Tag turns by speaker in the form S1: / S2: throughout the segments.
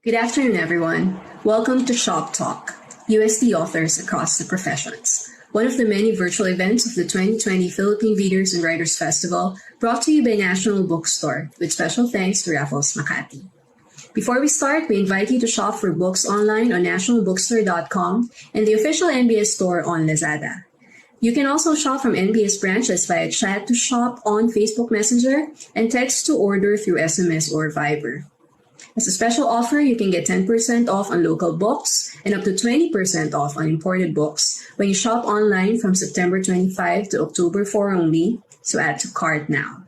S1: Good afternoon, everyone. Welcome to Shop Talk, UST authors across the professions, one of the many virtual events of the 2020 Philippine Readers and Writers Festival, brought to you by National Bookstore, with special thanks to Raffles Makati. Before we start, we invite you to shop for books online on nationalbookstore.com and the official NBS store on Lazada. You can also shop from NBS branches via chat to shop on Facebook Messenger and text to order through SMS or Viber. As a special offer, you can get 10% off on local books and up to 20% off on imported books when you shop online from September 25 to October 4 only, so add to cart now.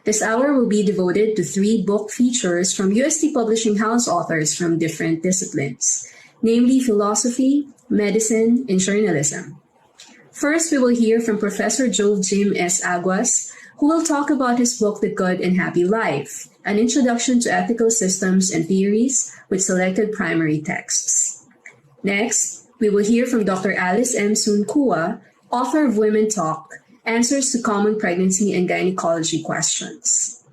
S1: This hour will be devoted to 3 book features from UST Publishing House authors from different disciplines, namely philosophy, medicine, and journalism. First, we will hear from Professor Jove Jim S. Aguas, who will talk about his book, The Good and Happy Life, an introduction to ethical systems and theories with selected primary texts. Next, we will hear from Dr. Alice M. Sunkua, author of Women Talk, Answers to Common Pregnancy and Gynecology Questions.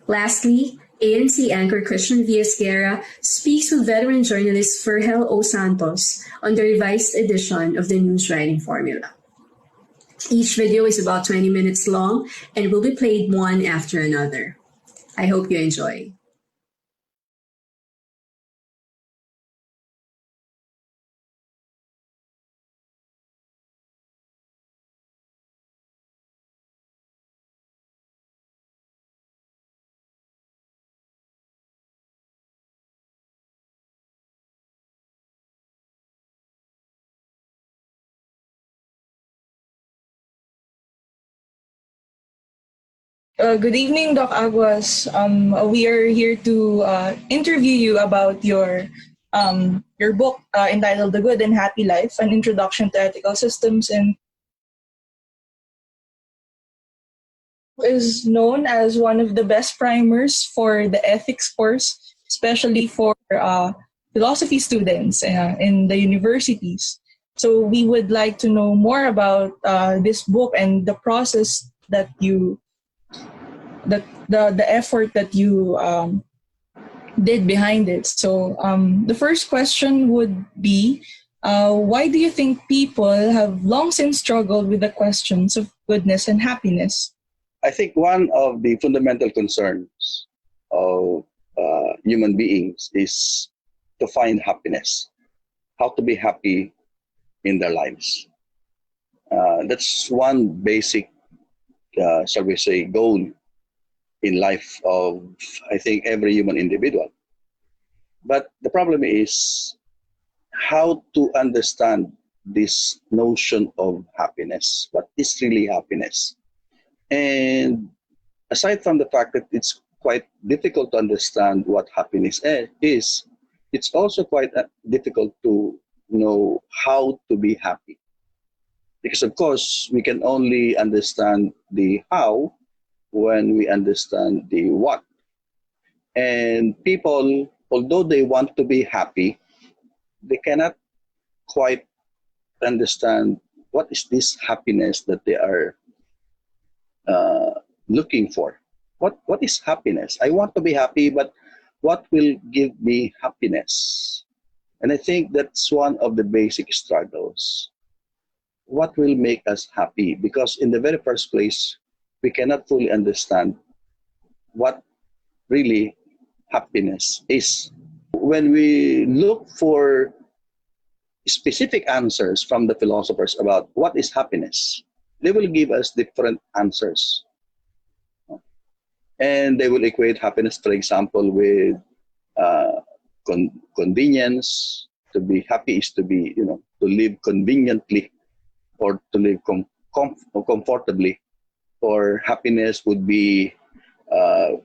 S1: Lastly, ANC anchor Christian Villasguerra speaks with veteran journalist Fergel O. Santos on the revised edition of the News Writing Formula. Each video is about 20 minutes long and will be played one after another. I hope you enjoy.
S2: Good evening, Doc Aguas. We are here to interview you about your book entitled "The Good and Happy Life: An Introduction to Ethical Systems," and is known as one of the best primers for the ethics course, especially for philosophy students in the universities. So we would like to know more about this book and the process that you the effort that you did behind it. So the first question would be, why do you think people have long since struggled with the questions of goodness and happiness?
S3: I think one of the fundamental concerns of human beings is to find happiness, how to be happy in their lives. That's one basic, shall we say, goal in life of, I think, every human individual. But the problem is how to understand this notion of happiness. What is really happiness? And aside from the fact that it's quite difficult to understand what happiness is, it's also quite difficult to know how to be happy. Because of course, we can only understand the how when we understand the what. And people, although they want to be happy, they cannot quite understand what is this happiness that they are looking for. What is happiness? I want to be happy, but what will give me happiness? And I think that's one of the basic struggles. What will make us happy? Because in the very first place, we cannot fully understand what really happiness is. When we look for specific answers from the philosophers about what is happiness, they will give us different answers. And they will equate happiness, for example, with convenience. To be happy is to be, to live conveniently or to live comfortably. Or happiness would be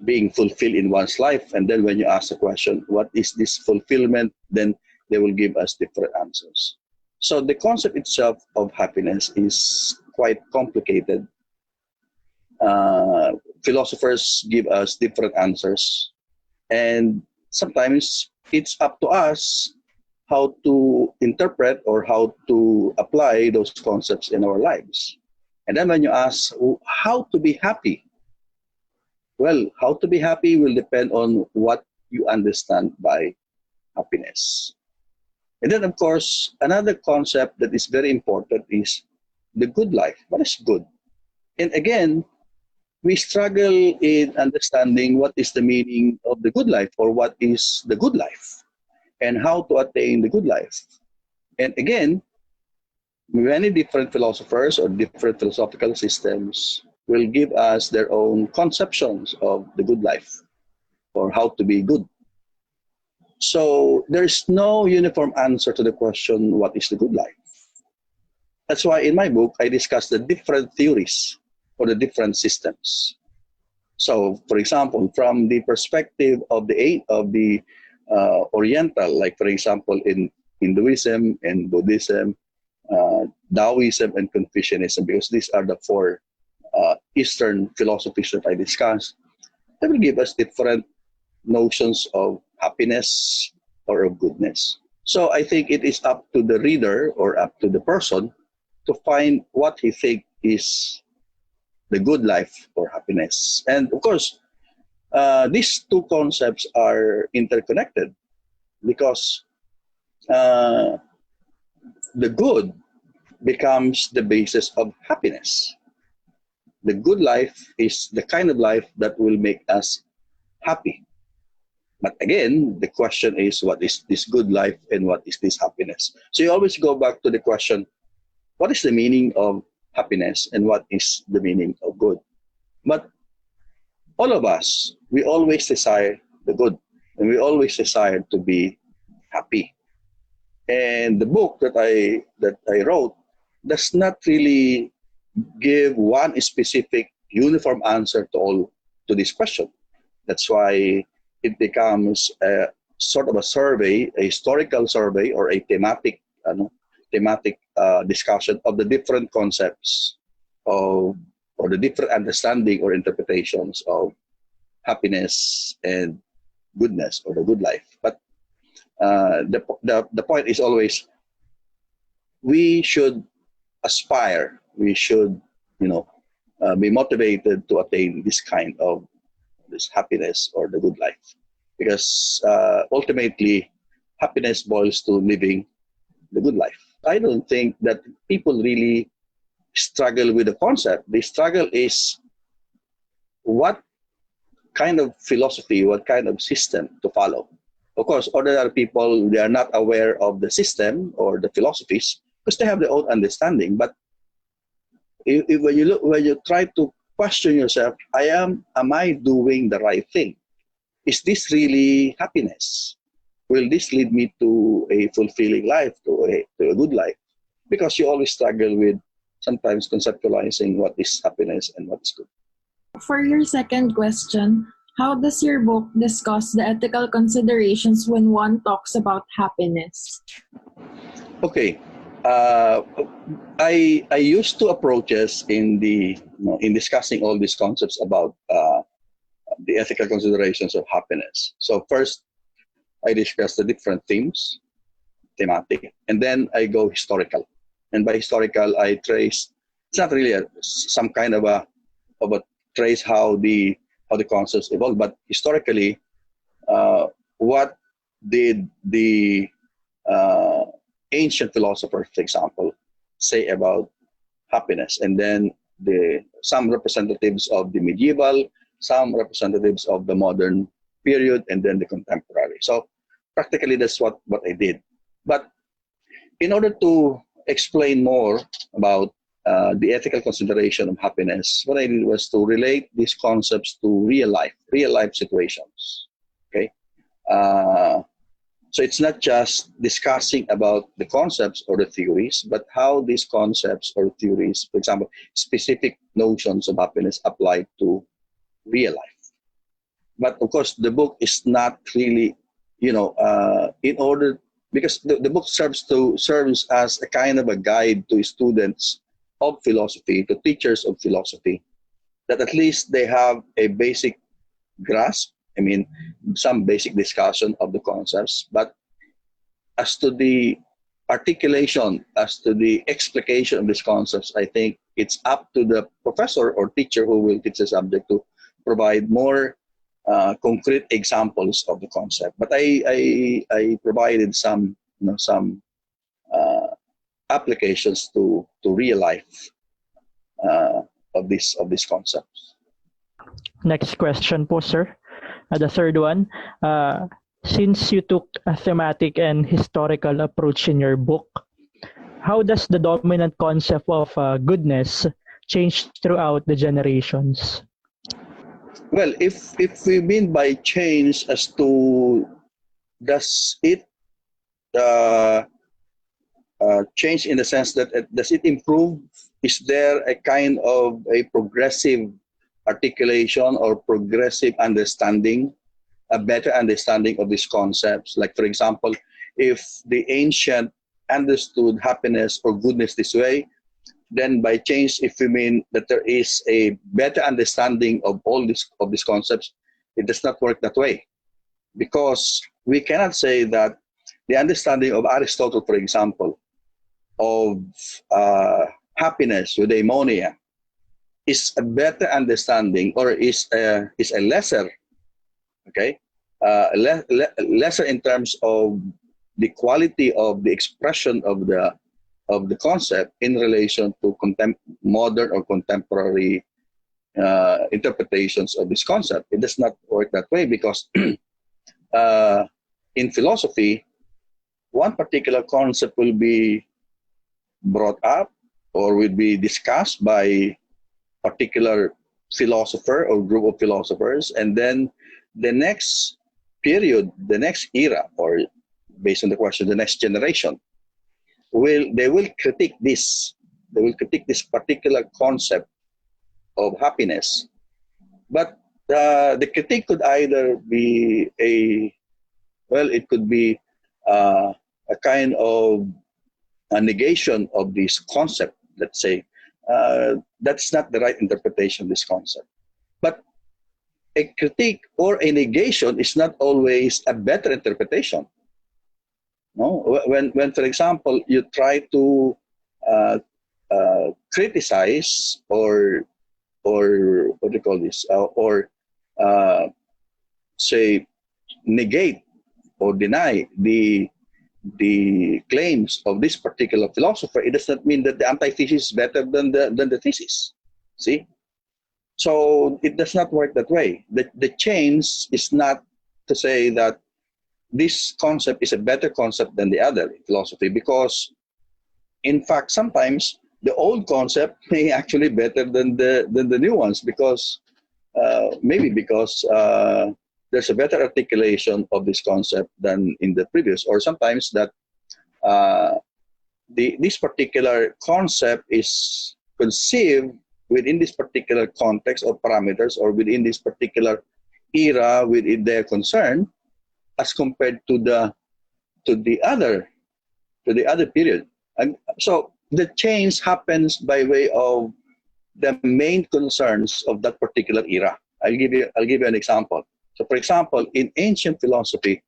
S3: being fulfilled in one's life. And then when you ask the question, what is this fulfillment? Then they will give us different answers. So the concept itself of happiness is quite complicated. Philosophers give us different answers. And sometimes it's up to us how to interpret or how to apply those concepts in our lives. And then when you ask how to be happy, well, how to be happy will depend on what you understand by happiness. And then, of course, another concept that is very important is the good life. What is good? And again, we struggle in understanding what is the meaning of the good life, or what is the good life and how to attain the good life. And again, many different philosophers or different philosophical systems will give us their own conceptions of the good life or how to be good. So there's no uniform answer to the question, what is the good life? That's why in my book, I discuss the different theories or the different systems. So, for example, from the perspective of the Oriental, like for example in Hinduism and Buddhism, Taoism and Confucianism, because these are the four Eastern philosophies that I discussed, they will give us different notions of happiness or of goodness. So I think it is up to the reader or up to the person to find what he thinks is the good life or happiness. And of course, these two concepts are interconnected because the good becomes the basis of happiness. The good life is the kind of life that will make us happy. But again, the question is, what is this good life and what is this happiness? So you always go back to the question, what is the meaning of happiness and what is the meaning of good? But all of us, we always desire the good and we always desire to be happy. And the book that I wrote does not really give one specific uniform answer to this question. That's why it becomes a sort of a survey, a historical survey, or a thematic discussion of the different concepts of, or the different understanding or interpretations of happiness and goodness or the good life. But the point is always, we should aspire, we should, be motivated to attain this kind of this happiness or the good life, because ultimately happiness boils to living the good life. I don't think that people really struggle with the concept. The struggle is what kind of philosophy, what kind of system to follow. Of course, ordinary people, they are not aware of the system or the philosophies because they have their own understanding. But when you try to question yourself, am I doing the right thing? Is this really happiness? Will this lead me to a fulfilling life, to a good life? Because you always struggle with sometimes conceptualizing what is happiness and what is good.
S4: For your second question, how does your book discuss the ethical considerations when one talks about happiness?
S3: Okay. I used to approaches in discussing all these concepts about the ethical considerations of happiness. So first, I discuss the different themes, thematic, and then I go historical. And by historical, I trace. It's not really some kind of a trace how the concepts evolve, but historically, what did the ancient philosophers, for example, say about happiness, and then some representatives of the medieval, some representatives of the modern period, and then the contemporary. So practically that's what I did. But in order to explain more about the ethical consideration of happiness, what I did was to relate these concepts to real life situations. Okay. So it's not just discussing about the concepts or the theories, but how these concepts or theories, for example, specific notions of happiness apply to real life. But of course, the book is not really, in order, because the book serves as a kind of a guide to students of philosophy, to teachers of philosophy, that at least they have a basic grasp. I mean, some basic discussion of the concepts, but as to the articulation, as to the explication of these concepts, I think it's up to the professor or teacher who will teach the subject to provide more concrete examples of the concept. But I provided some some applications to real life of this concepts.
S5: Next question po, sir. The third one. Since you took a thematic and historical approach in your book, how does the dominant concept of goodness change throughout the generations?
S3: Well, if we mean by change as to does it change in the sense that does it improve? Is there a kind of a progressive articulation or progressive understanding, a better understanding of these concepts? Like, for example, if the ancient understood happiness or goodness this way, then by change, if we mean that there is a better understanding of all these concepts, it does not work that way. Because we cannot say that the understanding of Aristotle, for example, of happiness with eudaimonia is a better understanding, or is a lesser, okay, lesser in terms of the quality of the expression of the concept in relation to modern or contemporary interpretations of this concept. It does not work that way because in philosophy, one particular concept will be brought up or will be discussed by a particular philosopher or group of philosophers, and then the next period, the next era, or based on the question, the next generation, they will critique this. They will critique this particular concept of happiness. But the critique could either be it could be a kind of a negation of this concept, let's say. That's not the right interpretation of this concept. But a critique or a negation is not always a better interpretation. No, when for example, you try to criticize or what do you call this, or say negate or deny the claims of this particular philosopher, it does not mean that the antithesis is better than the thesis. See, so it does not work that way. The change is not to say that this concept is a better concept than the other in philosophy, because in fact sometimes the old concept may actually be better than the new ones, because maybe because there's a better articulation of this concept than in the previous, or sometimes that this particular concept is conceived within this particular context or parameters, or within this particular era within their concern, as compared to the other period. And so the change happens by way of the main concerns of that particular era. I'll give you an example. So, for example, in ancient philosophy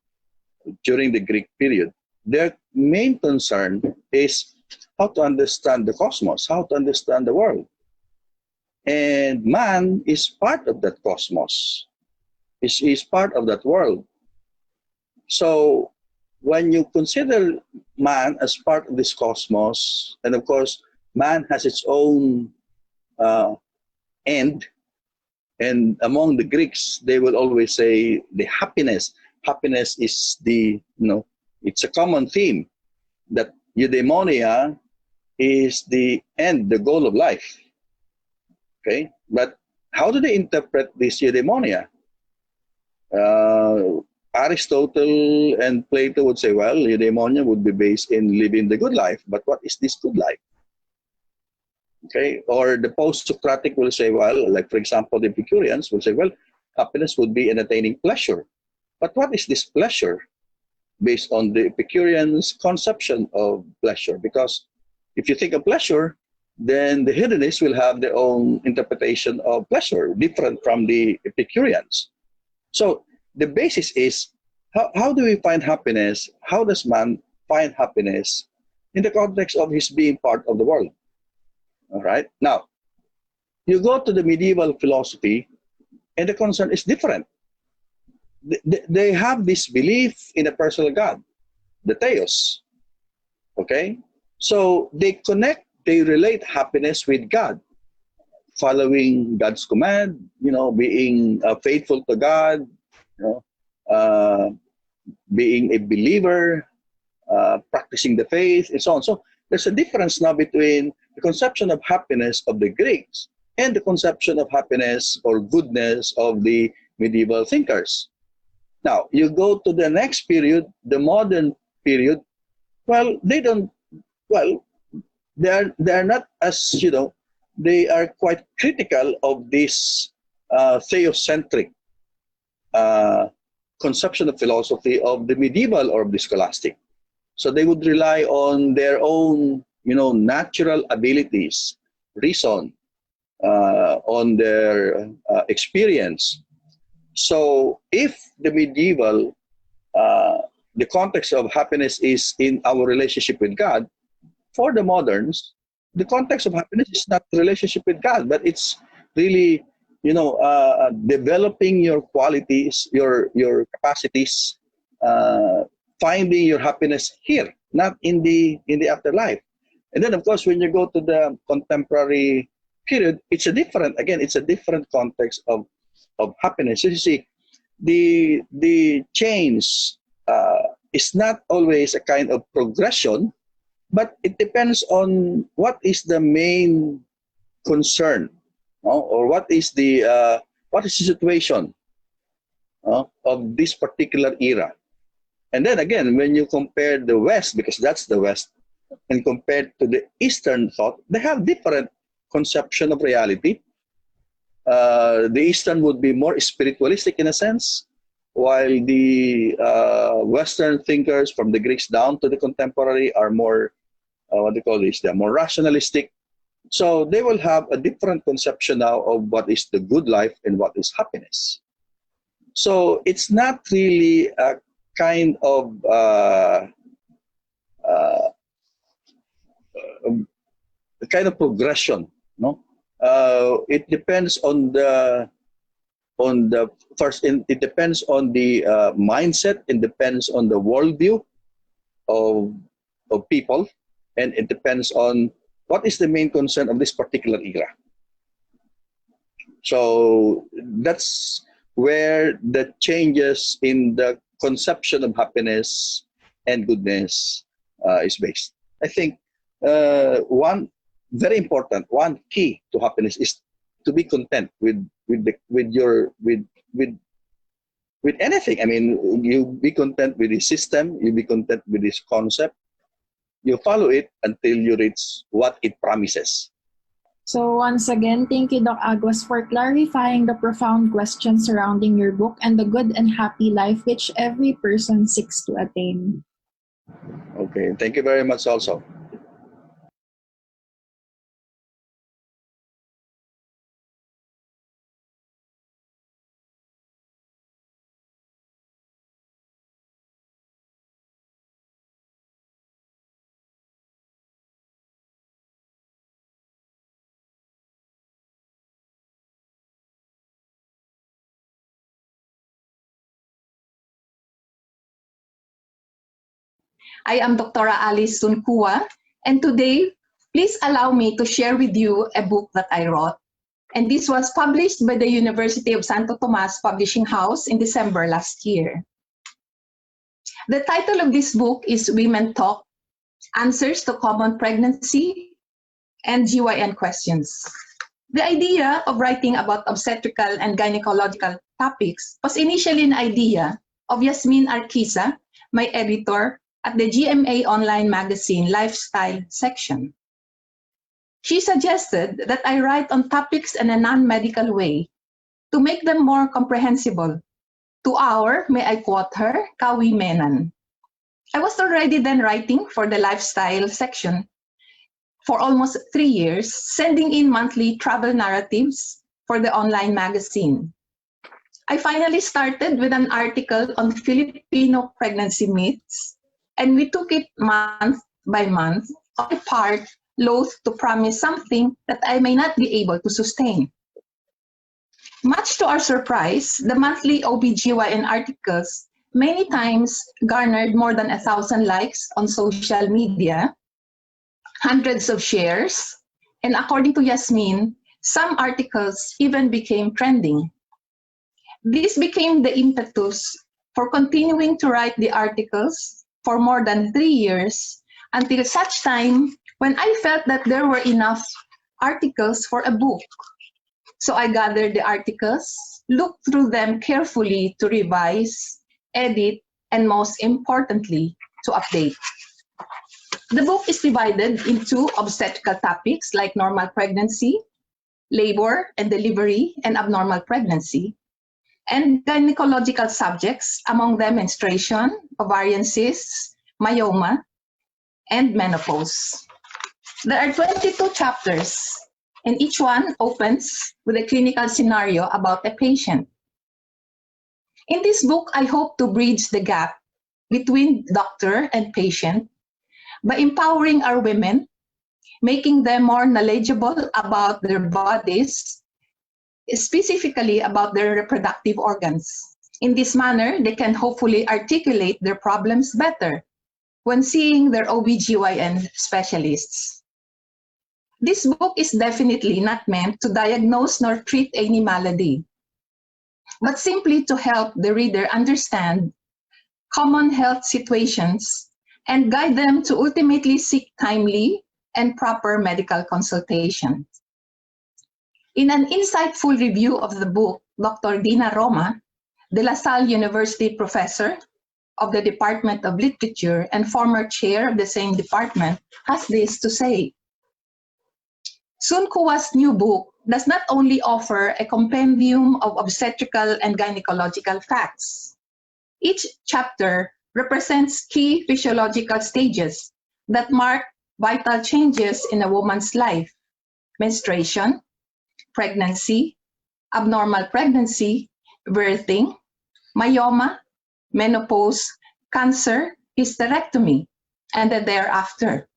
S3: during the Greek period, their main concern is how to understand the cosmos, how to understand the world. And man is part of that cosmos, is part of that world. So when you consider man as part of this cosmos, and of course, man has its own end, and among the Greeks, they will always say the happiness. Happiness is it's a common theme, that eudaimonia is the end, the goal of life. Okay, but how do they interpret this eudaimonia? Aristotle and Plato would say, well, eudaimonia would be based in living the good life. But what is this good life? Okay, or the post-Socratic will say, well, like for example, the Epicureans will say, well, happiness would be in attaining pleasure. But what is this pleasure based on the Epicureans' conception of pleasure? Because if you think of pleasure, then the hedonists will have their own interpretation of pleasure, different from the Epicureans. So the basis is, how do we find happiness? How does man find happiness in the context of his being part of the world? All right. Now, you go to the medieval philosophy, and the concern is different. they have this belief in a personal God, the Theos. Okay? So they relate happiness with God, following God's command, being faithful to God, being a believer, practicing the faith, and so on. So there's a difference now between the conception of happiness of the Greeks and the conception of happiness or goodness of the medieval thinkers. Now, you go to the next period, the modern period. Well, they don't. Well, they're not as They are quite critical of this theocentric conception of philosophy of the medieval or of the scholastic. So they would rely on their own, natural abilities, reason, on their experience. So if the medieval, the context of happiness is in our relationship with God, for the moderns, the context of happiness is not the relationship with God, but it's really, developing your qualities, your capacities, finding your happiness here, not in the afterlife. And then, of course, when you go to the contemporary period, it's a different context of happiness. So you see, the change is not always a kind of progression, but it depends on what is the main concern, or what is the situation of this particular era. And then again, when you compare the West, because that's the West, and compared to the Eastern thought, they have different conception of reality. The Eastern would be more spiritualistic in a sense, while the Western thinkers from the Greeks down to the contemporary are more, they're more rationalistic. So they will have a different conception now of what is the good life and what is happiness. So it's not really a kind of progression, no. It depends on the first. It depends on the mindset. It depends on the worldview of people, and it depends on what is the main concern of this particular era. So that's where the changes in the conception of happiness and goodness is based. I think one very important, one key to happiness is to be content with anything. I mean, you be content with the system, you be content with this concept, you follow it until you reach what it promises.
S4: So once again, thank you, Doc Aguas, for clarifying the profound questions surrounding your book and the good and happy life which every person seeks to attain.
S3: Okay, thank you very much also.
S6: I am Dr. Alice Sunkua, and today, please allow me to share with you a book that I wrote. And this was published by the University of Santo Tomas Publishing House in December last year. The title of this book is Women Talk: Answers to Common Pregnancy and GYN Questions. The idea of writing about obstetrical and gynecological topics was initially an idea of Yasmin Arquiza, my editor at the GMA online magazine Lifestyle section. She suggested that I write on topics in a non-medical way to make them more comprehensible. To our, may I quote her, kawimenan. I was already then writing for the Lifestyle section for almost 3 years, sending in monthly travel narratives for the online magazine. I finally started with an article on Filipino pregnancy myths, and we took it month by month, all part loath to promise something that I may not be able to sustain. Much to our surprise, the monthly OBGYN articles many times garnered more than 1,000 likes on social media, hundreds of shares, and according to Yasmin, some articles even became trending. This became the impetus for continuing to write the articles for more than 3 years until such time when I felt that there were enough articles for a book. So I gathered the articles, looked through them carefully to revise, edit, and most importantly, to update. The book is divided into obstetrical topics like normal pregnancy, labor and delivery, and abnormal pregnancy, and gynecological subjects, among them menstruation, ovarian cysts, myoma, and menopause. There are 22 chapters, and each one opens with a clinical scenario about a patient. In this book, I hope to bridge the gap between doctor and patient by empowering our women, making them more knowledgeable about their bodies, specifically about their reproductive organs. In this manner, they can hopefully articulate their problems better when seeing their OBGYN specialists. This book is definitely not meant to diagnose nor treat any malady, but simply to help the reader understand common health situations and guide them to ultimately seek timely and proper medical consultation. In an insightful review of the book, Dr. Dina Roma, De La Salle University professor of the Department of Literature and former chair of the same department, has this to say. Sun Kua's new book does not only offer a compendium of obstetrical and gynecological facts. Each chapter represents key physiological stages that mark vital changes in a woman's life: menstruation, pregnancy, abnormal pregnancy, birthing, myoma, menopause, cancer, hysterectomy, and the thereafter.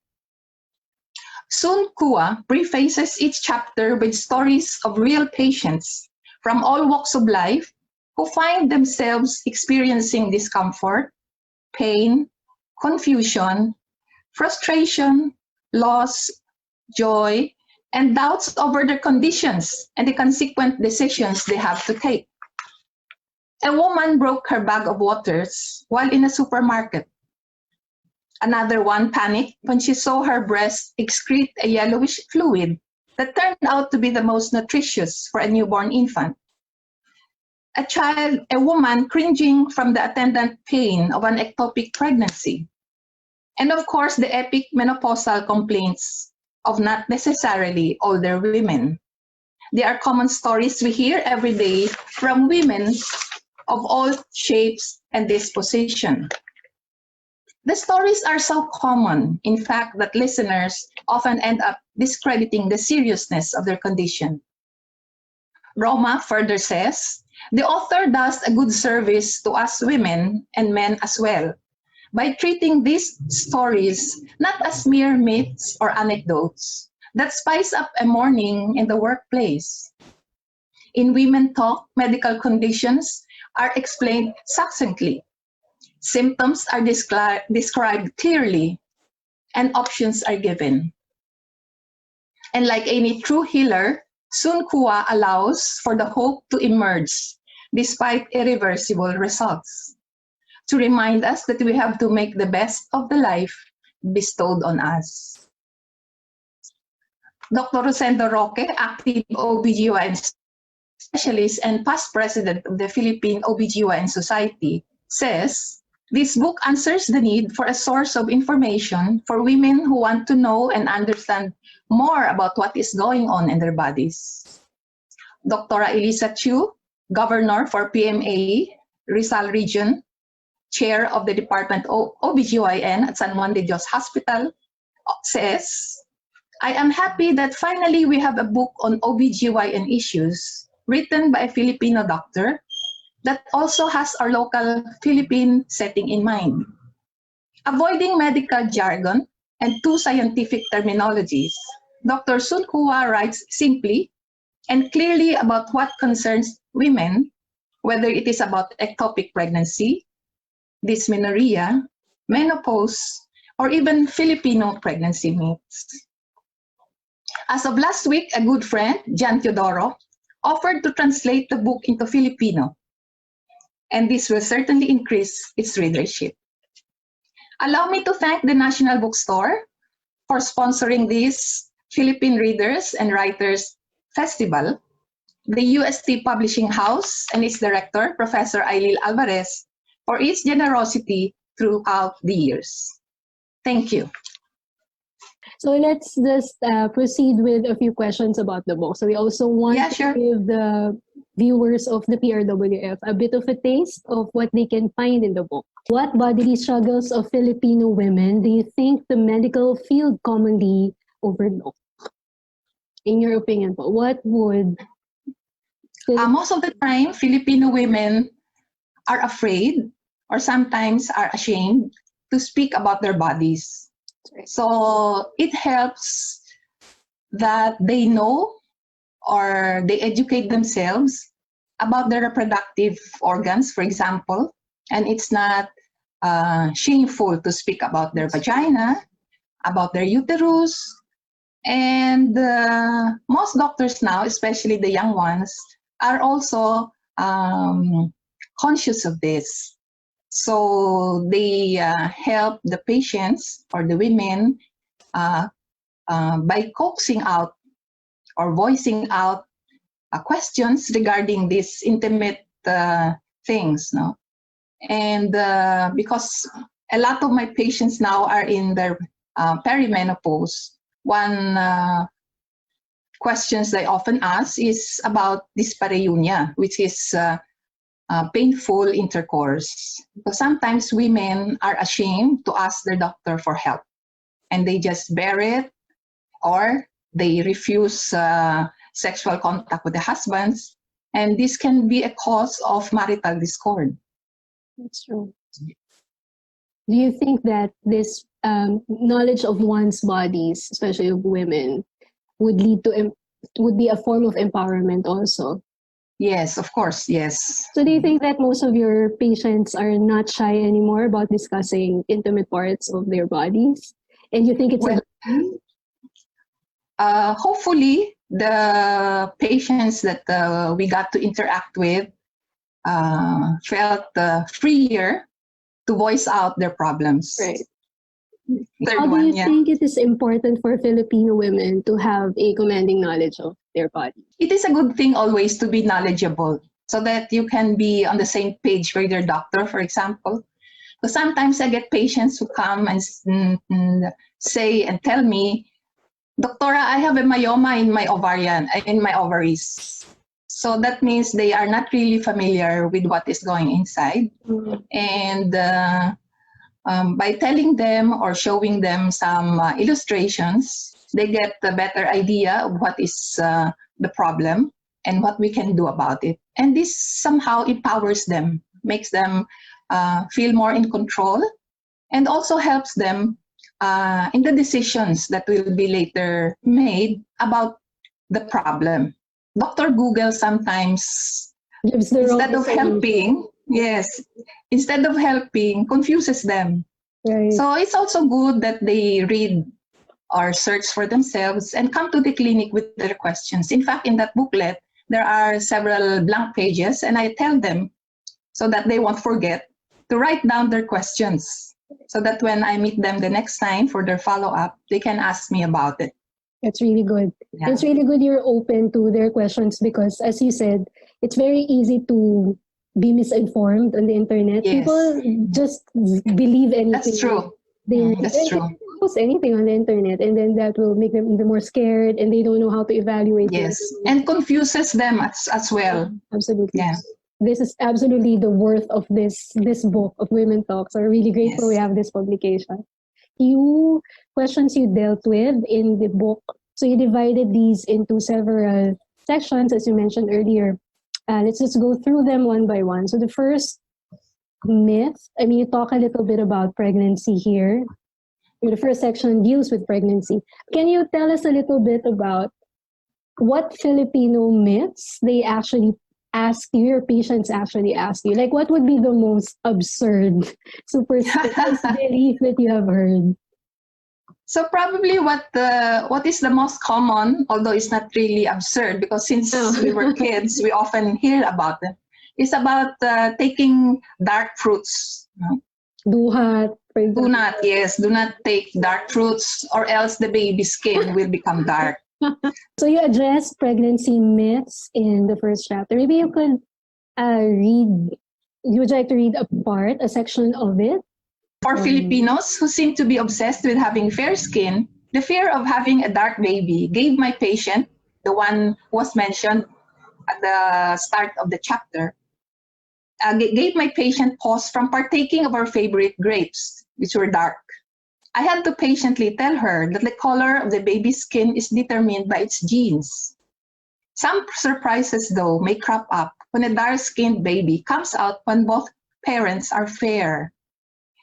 S6: Sun Kua prefaces each chapter with stories of real patients from all walks of life who find themselves experiencing discomfort, pain, confusion, frustration, loss, joy, and doubts over their conditions and the consequent decisions they have to take. A woman broke her bag of waters while in a supermarket. Another one panicked when she saw her breast excrete a yellowish fluid that turned out to be the most nutritious for a newborn infant. A woman cringing from the attendant pain of an ectopic pregnancy. And of course, the epic menopausal complaints of not necessarily older women. They are common stories we hear every day from women of all shapes and disposition. The stories are so common, in fact, that listeners often end up discrediting the seriousness of their condition. Roma further says, the author does a good service to us women and men as well by treating these stories not as mere myths or anecdotes that spice up a morning in the workplace. In Women Talk, medical conditions are explained succinctly. Symptoms are described clearly, and options are given. And like any true healer, Sun Kua allows for the hope to emerge despite irreversible results, to remind us that we have to make the best of the life bestowed on us. Dr. Rosendo Roque, active OBGYN specialist and past president of the Philippine OBGYN Society, says, this book answers the need for a source of information for women who want to know and understand more about what is going on in their bodies. Dr. Elisa Chu, Governor for PMA, Rizal Region, Chair of the Department of OBGYN at San Juan de Dios Hospital, says, I am happy that finally we have a book on OBGYN issues written by a Filipino doctor that also has our local Philippine setting in mind. Avoiding medical jargon and too scientific terminologies, Dr. Sun Kua writes simply and clearly about what concerns women, whether it is about ectopic pregnancy, dysmenorrhea, menopause, or even Filipino pregnancy myths. As of last week, a good friend, Jan Teodoro, offered to translate the book into Filipino, and this will certainly increase its readership. Allow me to thank the National Bookstore for sponsoring this Philippine Readers and Writers Festival, the UST Publishing House and its director, Professor Ailil Alvarez, for its generosity throughout the years. Thank you.
S7: So let's just proceed with a few questions about the book. So we also want to give the viewers of the PRWF a bit of a taste of what they can find in the book. What bodily struggles of Filipino women do you think the medical field commonly overlook? In your opinion, what would...
S6: Most of the time, Filipino women are afraid or sometimes are ashamed to speak about their bodies. So it helps that they know or they educate themselves about their reproductive organs, for example, and it's not shameful to speak about their vagina, about their uterus, and most doctors now, especially the young ones, are also conscious of this. So they help the patients or the women by coaxing out or voicing out questions regarding these intimate things. No? And because a lot of my patients now are in their perimenopause, one questions I often ask is about dyspareunia, which is painful intercourse. So sometimes women are ashamed to ask their doctor for help, and they just bear it, or they refuse sexual contact with the husbands, and this can be a cause of marital discord.
S7: That's true. Do you think that this knowledge of one's bodies, especially of women, would be a form of empowerment also?
S6: Yes, of course, yes.
S7: So do you think that most of your patients are not shy anymore about discussing intimate parts of their bodies? And you think it's
S6: hopefully the patients that we got to interact with felt freer to voice out their problems.
S7: Right. How do you think it is important for Filipino women to have a commanding knowledge of their body?
S6: It is a good thing always to be knowledgeable so that you can be on the same page with your doctor, for example. So sometimes I get patients who come and say and tell me, Doctora, I have a myoma in my ovaries. So that means they are not really familiar with what is going inside. Mm-hmm. And by telling them or showing them some illustrations, they get a better idea of what is the problem and what we can do about it. And this somehow empowers them, makes them feel more in control, and also helps them in the decisions that will be later made about the problem. Dr. Google sometimes, instead of helping, confuses them.
S7: Right.
S6: So it's also good that they read or search for themselves and come to the clinic with their questions. In fact, in that booklet, there are several blank pages, and I tell them, so that they won't forget, to write down their questions, so that when I meet them the next time for their follow-up, they can ask me about it.
S7: It's really good. Yeah. It's really good you're open to their questions because, as you said, it's very easy to be misinformed on the internet.
S6: Yes.
S7: People just believe anything.
S6: That's true. That's true.
S7: They post anything on the internet, and then that will make them even more scared, and they don't know how to evaluate.
S6: Yes, and confuses them as well.
S7: Absolutely.
S6: Yeah.
S7: This is absolutely the worth of this book of Women Talks. I'm really grateful we have this publication. Few questions you dealt with in the book. So you divided these into several sections, as you mentioned earlier. Let's just go through them one by one. So the first myth, you talk a little bit about pregnancy here. The first section deals with pregnancy. Can you tell us a little bit about what Filipino myths they actually ask you, your patients actually ask you. Like, what would be the most absurd superstitious belief that you have heard?
S6: So probably what is the most common, although it's not really absurd, because since we were kids, we often hear about it, is about taking dark fruits.
S7: Duhat, for example.
S6: Do not take dark fruits, or else the baby's skin will become dark.
S7: So you address pregnancy myths in the first chapter. Maybe you could read. You would like to read a section of it.
S6: For Filipinos who seem to be obsessed with having fair skin, the fear of having a dark baby gave my patient, the one who was mentioned at the start of the chapter, gave my patient pause from partaking of our favorite grapes, which were dark. I had to patiently tell her that the color of the baby's skin is determined by its genes. Some surprises, though, may crop up when a dark-skinned baby comes out when both parents are fair.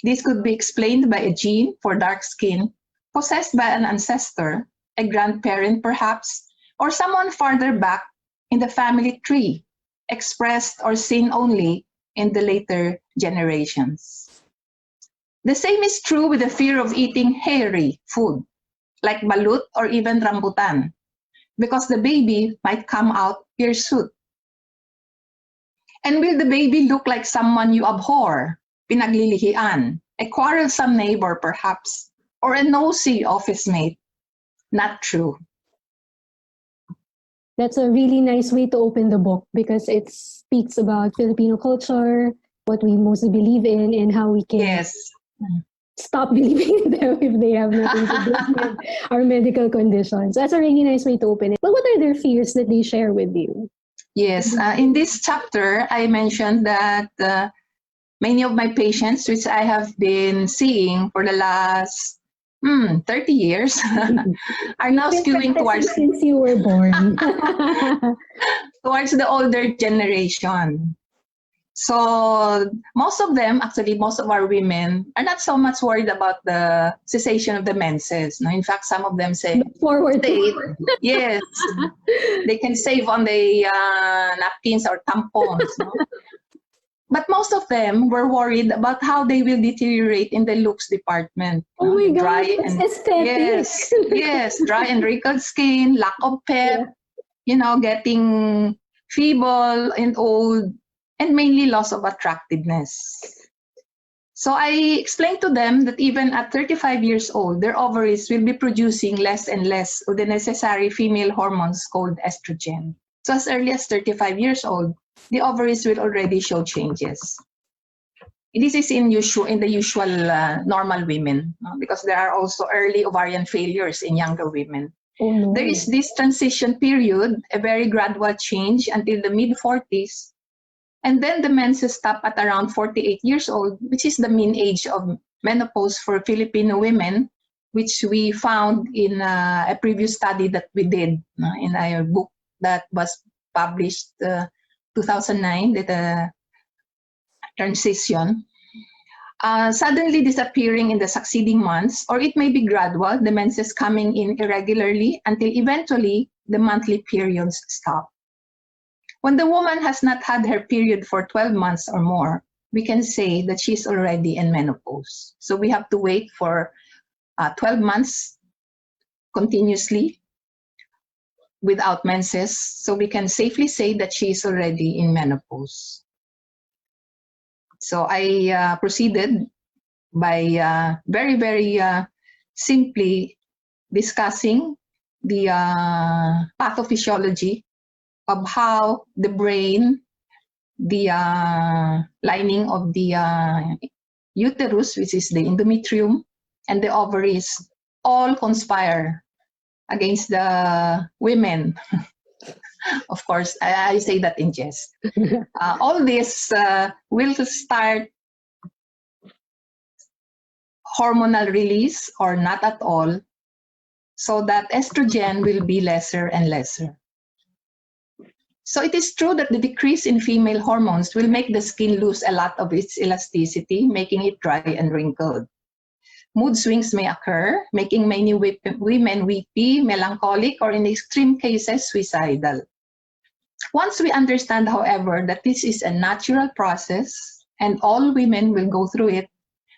S6: This could be explained by a gene for dark skin, possessed by an ancestor, a grandparent perhaps, or someone farther back in the family tree, expressed or seen only in the later generations. The same is true with the fear of eating hairy food, like balut or even rambutan, because the baby might come out hirsute. And will the baby look like someone you abhor, pinaglilihian, a quarrelsome neighbor perhaps, or a nosy office mate? Not true.
S7: That's a really nice way to open the book because it speaks about Filipino culture, what we mostly believe in, and how we can stop believing in them if they have nothing to do with our medical conditions. That's a really nice way to open it. But what are their fears that they share with you?
S6: Yes, in this chapter, I mentioned that many of my patients, which I have been seeing for the last 30 years, are now skewing towards
S7: since you were born.
S6: towards the older generation. So most of our women are not so much worried about the cessation of the menses. No, in fact, some of them say,
S7: Look forward
S6: save. Yes, they can save on the napkins or tampons. No? But most of them were worried about how they will deteriorate in the looks department.
S7: Oh my God,
S6: and
S7: aesthetic.
S6: Yes, dry and wrinkled skin, lack of pep, getting feeble and old, and mainly loss of attractiveness. So I explained to them that even at 35 years old, their ovaries will be producing less and less of the necessary female hormones called estrogen. So as early as 35 years old, the ovaries will already show changes. This is in the usual normal women, because there are also early ovarian failures in younger women.
S7: Oh, no.
S6: There is this transition period, a very gradual change until the mid-40s, and then the menses stop at around 48 years old, which is the mean age of menopause for Filipino women, which we found in a previous study that we did in our book that was published 2009, the transition. Suddenly disappearing in the succeeding months, or it may be gradual, the menses coming in irregularly until eventually the monthly periods stop. When the woman has not had her period for 12 months or more, we can say that she's already in menopause. So we have to wait for 12 months continuously without menses, so we can safely say that she is already in menopause. So I proceeded by very, very simply discussing the pathophysiology of how the brain, the lining of the uterus, which is the endometrium, and the ovaries all conspire against the women. Of course, I say that in jest. All this will start hormonal release or not at all, so that estrogen will be lesser and lesser. So it is true that the decrease in female hormones will make the skin lose a lot of its elasticity, making it dry and wrinkled. Mood swings may occur, making many women weepy, melancholic, or in extreme cases, suicidal. Once we understand, however, that this is a natural process and all women will go through it,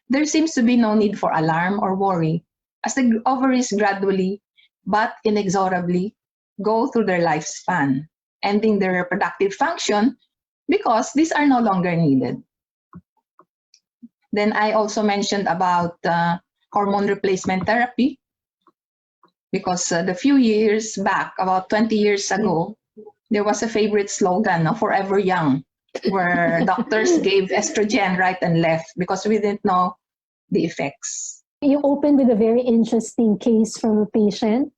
S6: there seems to be no need for alarm or worry, as the ovaries gradually but inexorably go through their lifespan, ending their reproductive function because these are no longer needed. Then I also mentioned about hormone replacement therapy, because the few years back, about 20 years ago, there was a favorite slogan, no, Forever Young, where doctors gave estrogen right and left because we didn't know the effects.
S7: You opened with a very interesting case from a patient.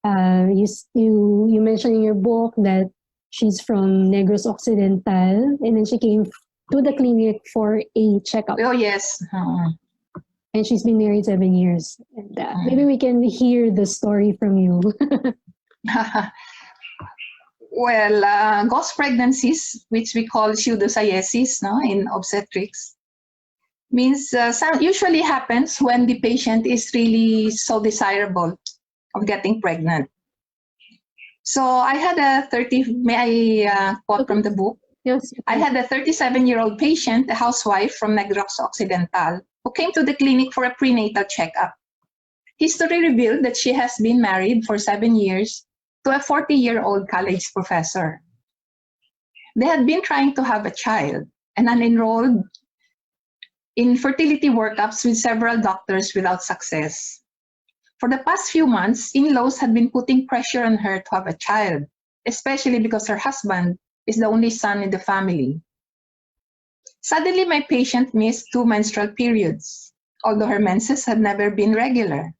S7: You mentioned in your book that she's from Negros Occidental, and then she came to the clinic for a checkup.
S6: Oh, yes.
S7: And she's been married 7 years. And, maybe we can hear the story from you.
S6: Well, ghost pregnancies, which we call pseudocyesis, no, in obstetrics, means usually happens when the patient is really so desirable of getting pregnant. So I had may I quote from the book?
S7: Yes.
S6: I had a 37-year-old patient, a housewife from Negros Occidental, who came to the clinic for a prenatal checkup. History revealed that she has been married for 7 years to a 40-year-old college professor. They had been trying to have a child and enrolled in fertility workups with several doctors without success. For the past few months, in-laws had been putting pressure on her to have a child, especially because her husband is the only son in the family. Suddenly, my patient missed 2 menstrual periods, although her menses had never been regular.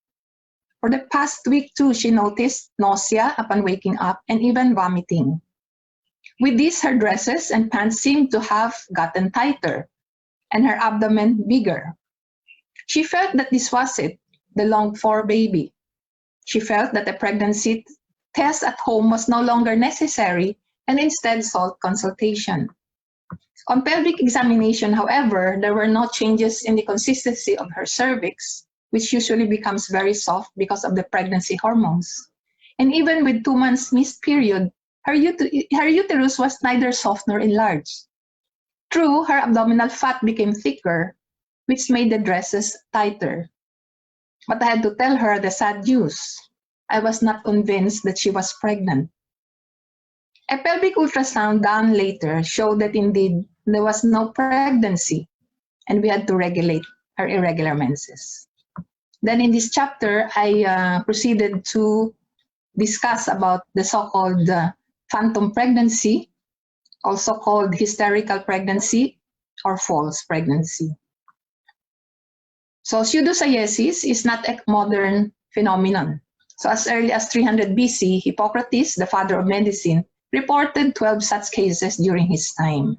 S6: For the past week too, she noticed nausea upon waking up and even vomiting. With this, her dresses and pants seemed to have gotten tighter and her abdomen bigger. She felt that this was it, the longed-for baby. She felt that a pregnancy test at home was no longer necessary and instead sought consultation. On pelvic examination, however, there were no changes in the consistency of her cervix, which usually becomes very soft because of the pregnancy hormones. And even with 2 months missed period, her uterus was neither soft nor enlarged. True, her abdominal fat became thicker, which made the dresses tighter. But I had to tell her the sad news. I was not convinced that she was pregnant. A pelvic ultrasound done later showed that indeed there was no pregnancy, and we had to regulate her irregular menses. Then in this chapter, I proceeded to discuss about the so-called phantom pregnancy, also called hysterical pregnancy or false pregnancy. So pseudocyesis is not a modern phenomenon. So as early as 300 BC, Hippocrates, the father of medicine, reported 12 such cases during his time.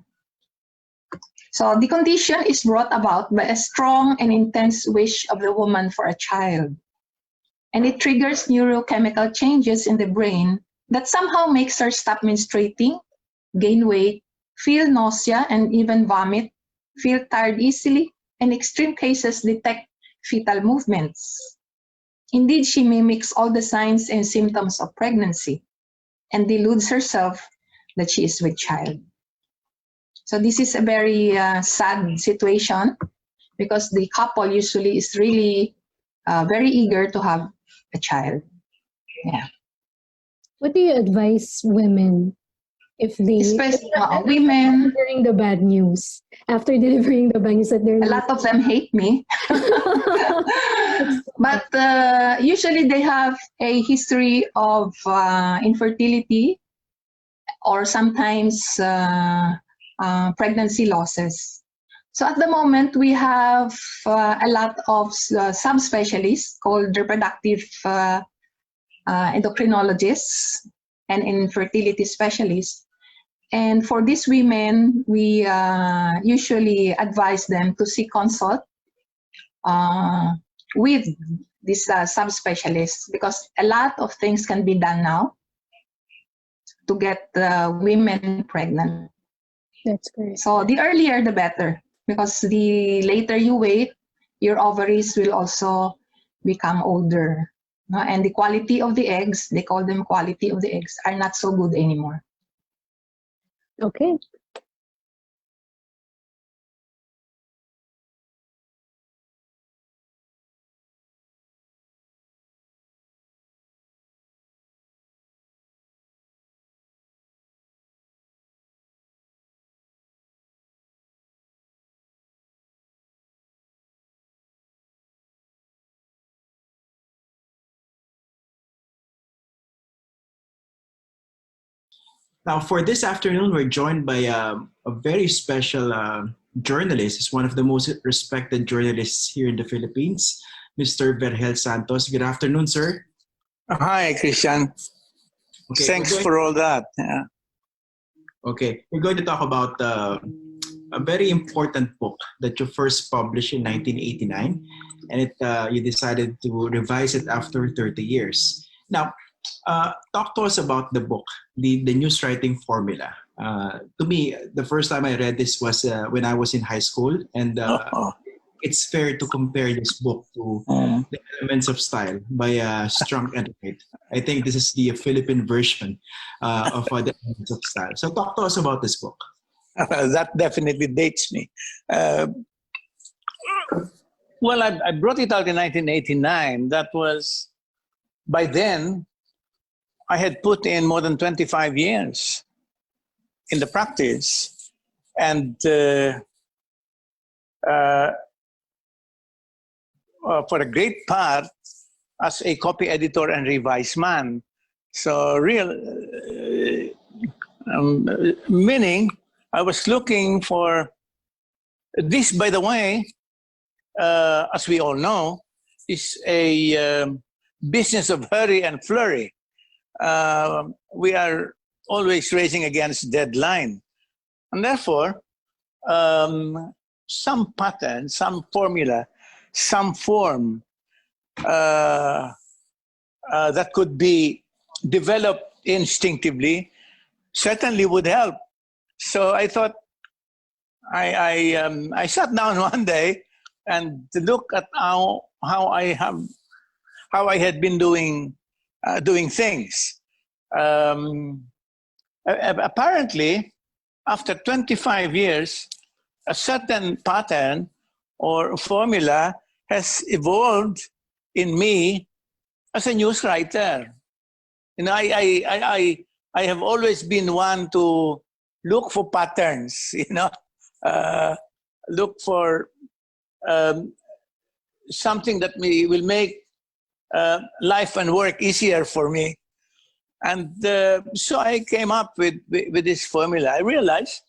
S6: So the condition is brought about by a strong and intense wish of the woman for a child. And it triggers neurochemical changes in the brain that somehow makes her stop menstruating, gain weight, feel nausea and even vomit, feel tired easily, and in extreme cases detect fetal movements. Indeed, she mimics all the signs and symptoms of pregnancy and deludes herself that she is with child. So this is a very sad situation because the couple usually is really very eager to have a child. Yeah.
S7: What do you advise women if they,
S6: especially women,
S7: delivering the bad news, after delivering the bad news that they're
S6: a lot of them hate me. But usually they have a history of infertility or sometimes pregnancy losses. So at the moment, we have a lot of subspecialists called reproductive endocrinologists and infertility specialists. And for these women, we usually advise them to seek consult with these subspecialists because a lot of things can be done now to get women pregnant.
S7: That's great.
S6: So the earlier, the better, because the later you wait, your ovaries will also become older. No? And the quality of the eggs, they call them quality of the eggs, are not so good anymore.
S7: Okay.
S8: Now, for this afternoon, we're joined by a very special journalist. He's one of the most respected journalists here in the Philippines, Mr. Vergel Santos. Good afternoon, sir.
S9: Hi, Christian.
S8: Okay,
S9: Thanks for all that. Yeah.
S8: Okay, we're going to talk about a very important book that you first published in 1989, and you decided to revise it after 30 years. Now, talk to us about the book, the news writing formula. To me, the first time I read this was when I was in high school, and it's fair to compare this book to The Elements of Style by Strunk and Wright. I think this is the Philippine version of The Elements of Style. So talk to us about this book.
S9: That definitely dates me. Well, I brought it out in 1989. That was, by then, I had put in more than 25 years in the practice. And for a great part, as a copy editor and revise man. So meaning I was looking for this, by the way, as we all know, is a business of hurry and flurry. We are always racing against deadline. And therefore, some pattern, some formula, some form that could be developed instinctively certainly would help. So I thought, I sat down one day and to look at how I had been doing things. Apparently, after 25 years, a certain pattern or formula has evolved in me as a news writer. You know, I have always been one to look for patterns. You know, look for something that will make life and work easier for me. And so I came up with this formula. I realized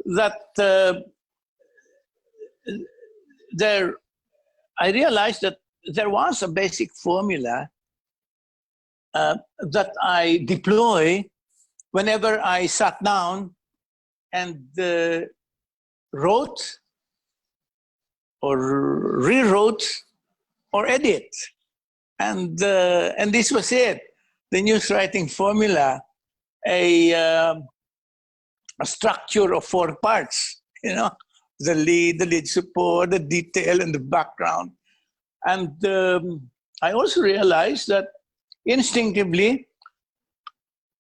S9: that there was a basic formula that I deploy whenever I sat down and wrote or rewrote or edit. And this was it. The news writing formula, a structure of 4 parts, you know, the lead support, the detail, and the background. And I also realized that instinctively,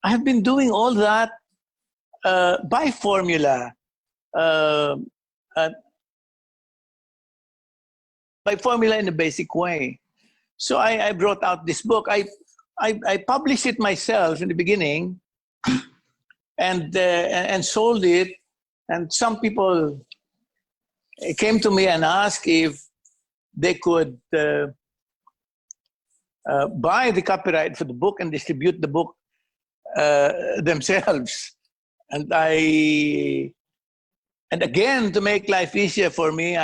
S9: I have been doing all that by formula, by formula in a basic way. So I brought out this book. I published it myself in the beginning, and sold it. And some people came to me and asked if they could buy the copyright for the book and distribute the book themselves. And again, to make life easier for me,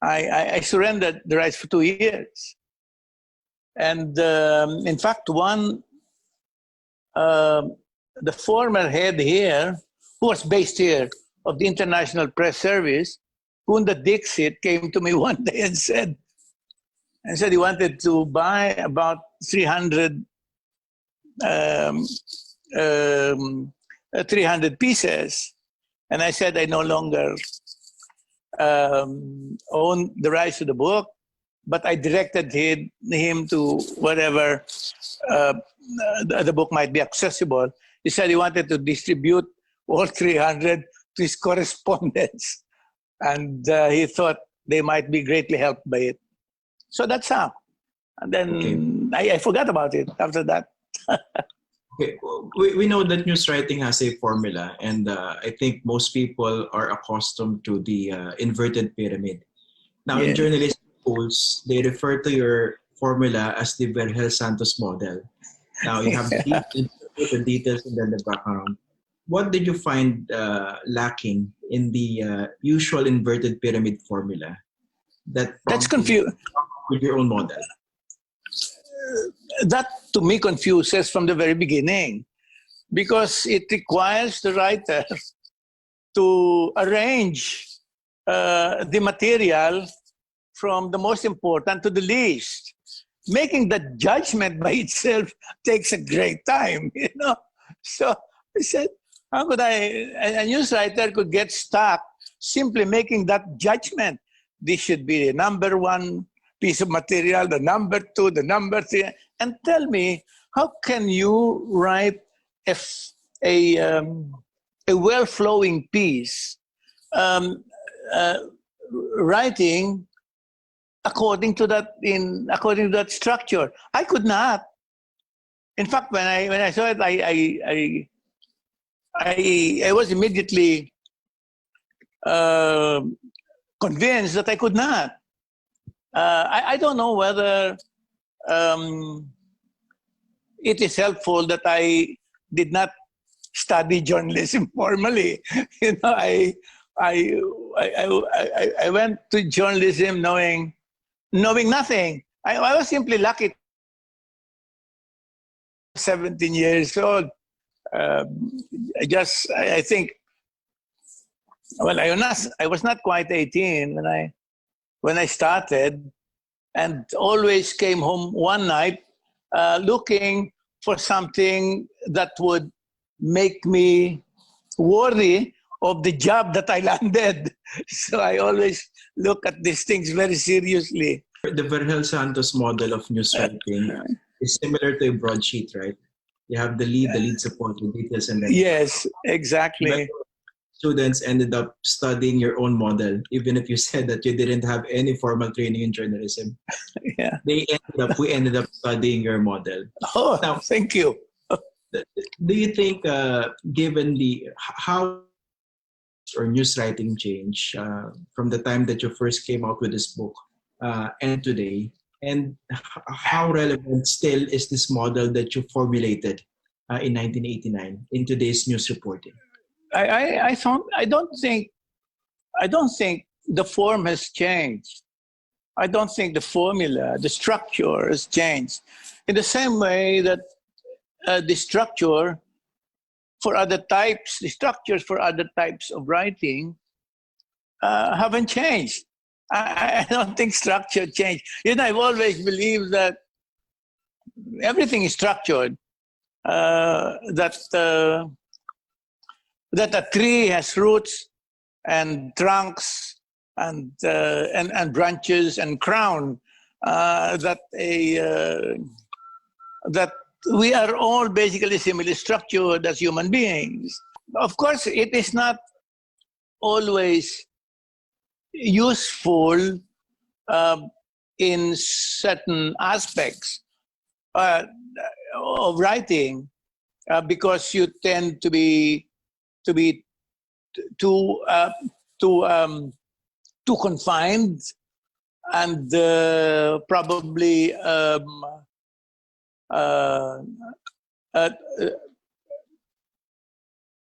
S9: I surrendered the rights for 2 years. And in fact, the former head here, who was based here, of the International Press Service, Kunda Dixit, came to me one day and said he wanted to buy about 300 pieces. And I said I no longer own the rights to the book, but I directed him to wherever the book might be accessible. He said he wanted to distribute all 300 to his correspondents, and he thought they might be greatly helped by it. So that's how. And then I forgot about it after that.
S8: Okay. We know that news writing has a formula, and I think most people are accustomed to the inverted pyramid. Now, in
S9: Yes.
S8: journalism schools, they refer to your formula as the Vergel Santos model. Now, you have the details and then the background. What did you find lacking in the usual inverted pyramid formula
S9: That's confusing.
S8: with your own model?
S9: That to me confuses from the very beginning, because it requires the writer to arrange the material from the most important to the least. Making that judgment by itself takes a great time, you know. So I said, how could a news writer could get stuck simply making that judgment? This should be the number one piece of material, the number two, the number three, and tell me, how can you write a well-flowing piece, writing according to that structure? I could not. In fact, when I saw it, I was immediately convinced that I could not. I don't know whether it is helpful that I did not study journalism formally. You know, I went to journalism knowing nothing. I was simply lucky. 17 years old. I think. Well, I was not quite 18 when I started, and always came home one night looking for something that would make me worthy of the job that I landed. So I always look at these things very seriously.
S8: The Vergel Santos model of news writing is similar to a broadsheet, right? You have the lead support, the details, and then
S9: yes, exactly.
S8: But students ended up studying your own model, even if you said that you didn't have any formal training in journalism.
S9: Yeah.
S8: We ended up studying your model.
S9: Oh,
S8: Now,
S9: thank you.
S8: do you think, given how or news writing change from the time that you first came out with this book and today, and how relevant still is this model that you formulated in 1989 in today's news reporting?
S9: I don't think the form has changed. I don't think the formula, the structure has changed. In the same way that the structures for other types of writing haven't changed. I don't think structure changed. You know, I've always believed that everything is structured. That a tree has roots and trunks and branches and crown. That we are all basically similarly structured as human beings. Of course, it is not always useful in certain aspects of writing because you tend to be too confined and probably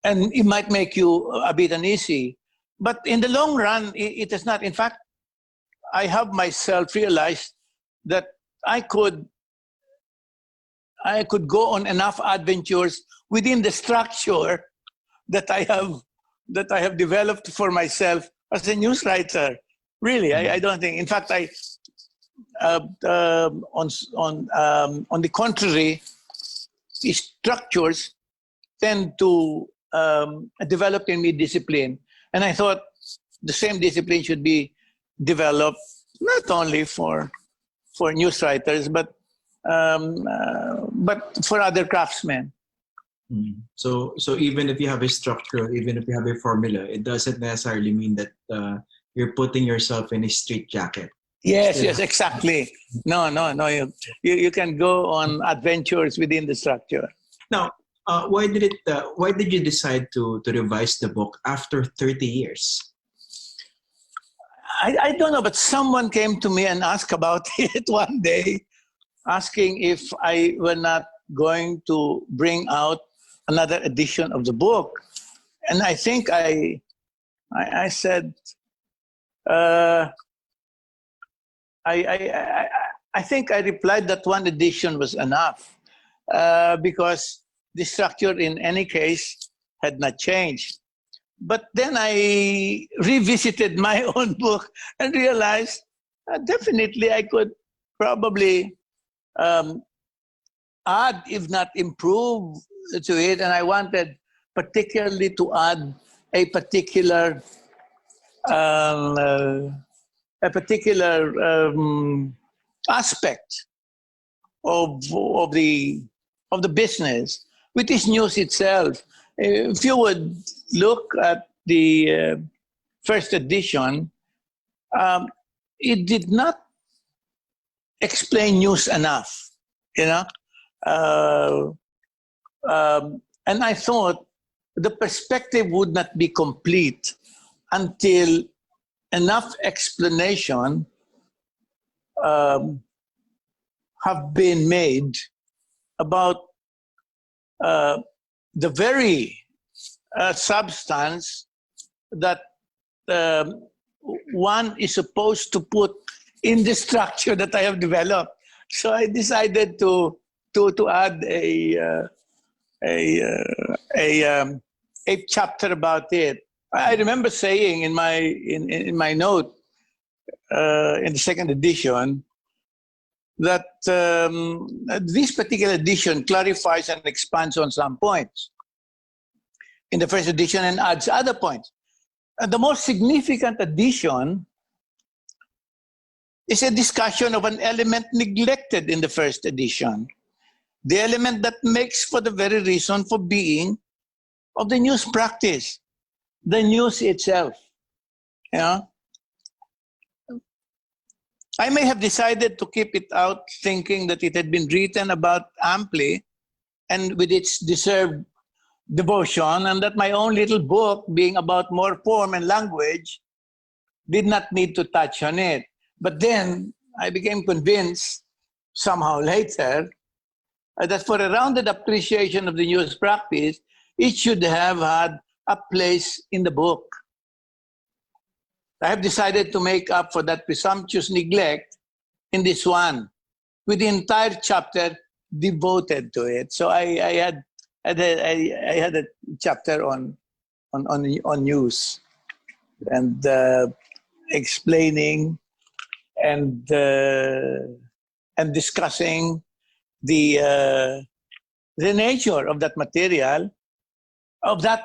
S9: and it might make you a bit uneasy. But in the long run, it is not. In fact, I have myself realized that I could go on enough adventures within the structure that I have developed for myself as a news writer. Really, I don't think. In fact, on the contrary, the structures tend to develop in me discipline. And I thought the same discipline should be developed not only for news writers, but for other craftsmen.
S8: So even if you have a structure, even if you have a formula, it doesn't necessarily mean that you're putting yourself in a straitjacket.
S9: Yes, yes, exactly. No. You can go on adventures within the structure.
S8: Now, why did you decide to revise the book after 30 years?
S9: I don't know, but someone came to me and asked about it one day, asking if I were not going to bring out another edition of the book. And I think I said, I think I replied that one edition was enough, because the structure in any case had not changed. But then I revisited my own book and realized definitely I could probably add, if not improve, to it. And I wanted particularly to add a particular aspect of the business, which is news itself. If you would look at the first edition, it did not explain news enough, you know. And I thought the perspective would not be complete until enough explanation have been made about the very substance that one is supposed to put in the structure that I have developed. So I decided to add a chapter about it. I remember saying in my note in the second edition that this particular edition clarifies and expands on some points in the first edition and adds other points. And the most significant addition is a discussion of an element neglected in the first edition, the element that makes for the very reason for being of the news practice, the news itself. You know? I may have decided to keep it out, thinking that it had been written about amply and with its deserved devotion, and that my own little book, being about more form and language, did not need to touch on it. But then I became convinced somehow later that for a rounded appreciation of the news practice, it should have had a place in the book. I have decided to make up for that presumptuous neglect in this one, with the entire chapter devoted to it. So I had a chapter on news and explaining and discussing the nature of that material, of that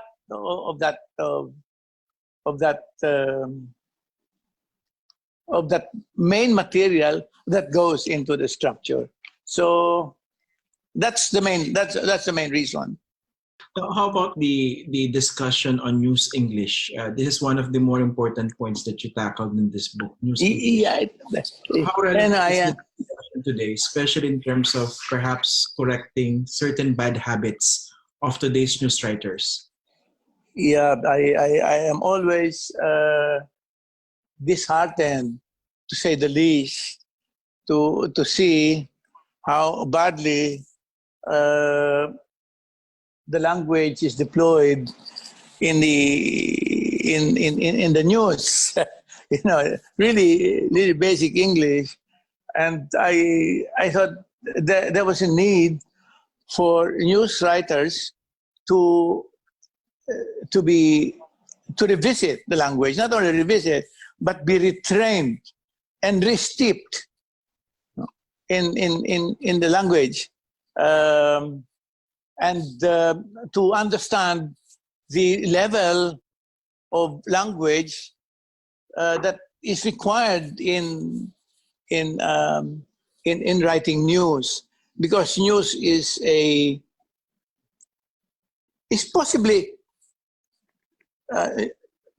S9: main material that goes into the structure. So that's the main reason.
S8: How about the discussion on news English? This is one of the more important points that you tackled in this book, news English.
S9: Yeah,
S8: how relevant is the discussion today, especially in terms of perhaps correcting certain bad habits of today's news writers?
S9: Yeah, I am always disheartened, to say the least, to see how badly the language is deployed in the news. You know, really basic English, and I thought there was a need for news writers to revisit the language, not only revisit, but be retrained and re-steeped in the language, and to understand the level of language that is required in writing news, because news is possibly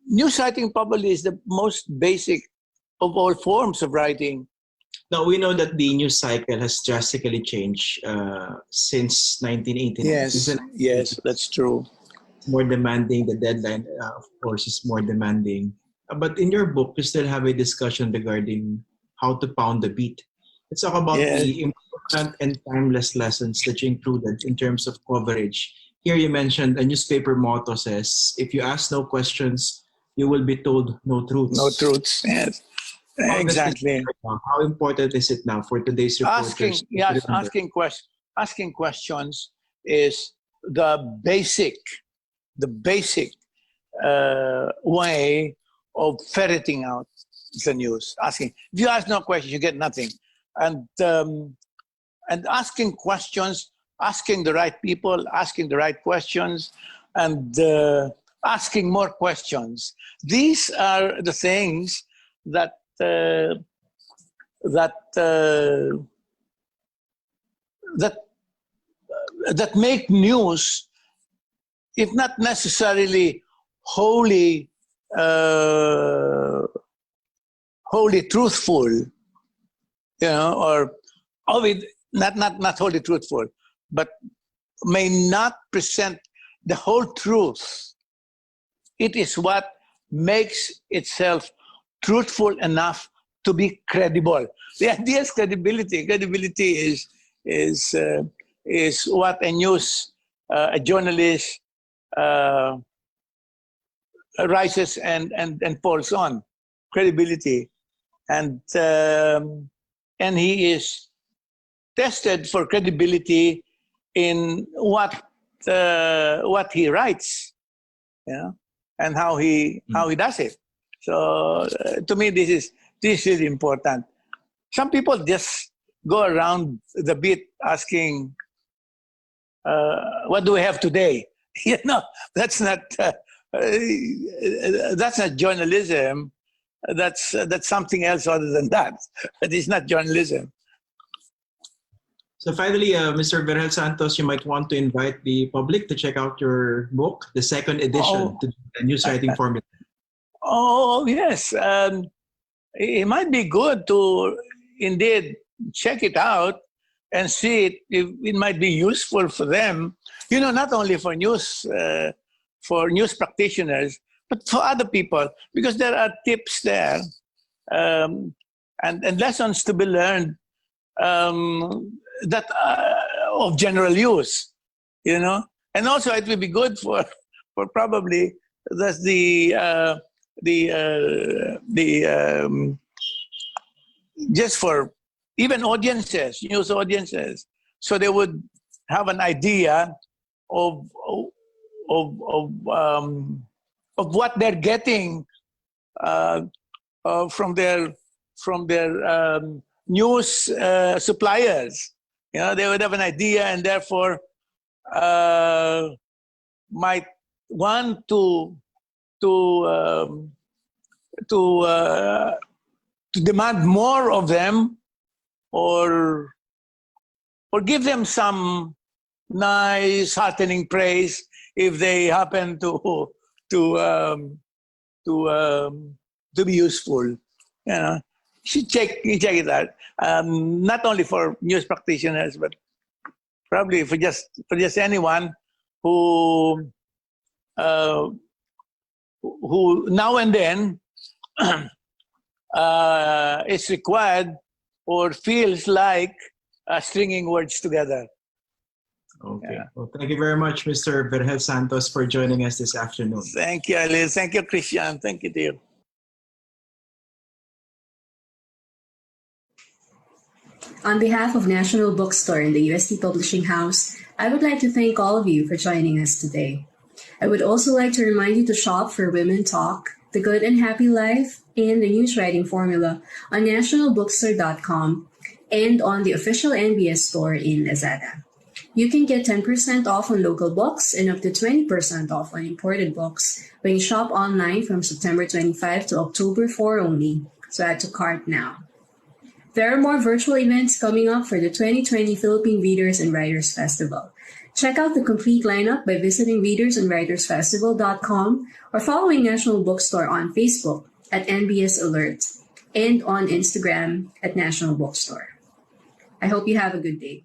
S9: news writing probably is the most basic of all forms of writing.
S8: Now, we know that the news cycle has drastically changed since 1989.
S9: Yes, that's true.
S8: More demanding. The deadline, of course, is more demanding. But in your book, you still have a discussion regarding how to pound the beat. Let's talk about the important and timeless lessons that you included in terms of coverage. Here you mentioned a newspaper motto says, if you ask no questions, you will be told no truths.
S9: No truths, yes. Exactly.
S8: How important is it now for today's reporters?
S9: Asking questions is the basic way of ferreting out the news. Asking. If you ask no questions, you get nothing. And asking questions, asking the right people, asking the right questions, and asking more questions. These are the things that that make news, if not necessarily wholly truthful, or not wholly truthful, but may not present the whole truth. It is what makes itself truthful enough to be credible. The idea is credibility. Credibility is what a journalist rises and falls on. Credibility, and he is tested for credibility in what he writes, and how he does it. So to me, this is important. Some people just go around the beat asking, "What do we have today?" That's not journalism. That's something else other than that. But it's not journalism.
S8: So finally, Mr. Vergel Santos, you might want to invite the public to check out your book, the second edition, to the news writing formula.
S9: Oh, yes. It might be good to indeed check it out and see it. It might be useful for them, not only for news practitioners, but for other people, because there are tips there and lessons to be learned that of general use, and also it will be good for probably just for even audiences, news audiences, so they would have an idea of what they're getting from their news suppliers. They would have an idea, and therefore might want to demand more of them, or give them some nice, heartening praise if they happen to be useful. You should check it out. Not only for news practitioners, but probably for just anyone who now and then is required or feels like stringing words together.
S8: Okay. Yeah. Well, thank you very much, Mr. Vergel Santos, for joining us this afternoon.
S9: Thank you, Alice. Thank you, Christian. Thank you, dear.
S1: On behalf of National Bookstore and the UST Publishing House, I would like to thank all of you for joining us today. I would also like to remind you to shop for Women Talk, The Good and Happy Life, and the News Writing Formula on nationalbookstore.com and on the official NBS store in Lazada. You can get 10% off on local books and up to 20% off on imported books when you shop online from September 25 to October 4 only. So add to cart now. There are more virtual events coming up for the 2020 Philippine Readers and Writers Festival. Check out the complete lineup by visiting readersandwritersfestival.com or following National Bookstore on Facebook at NBS Alert and on Instagram at National Bookstore. I hope you have a good day.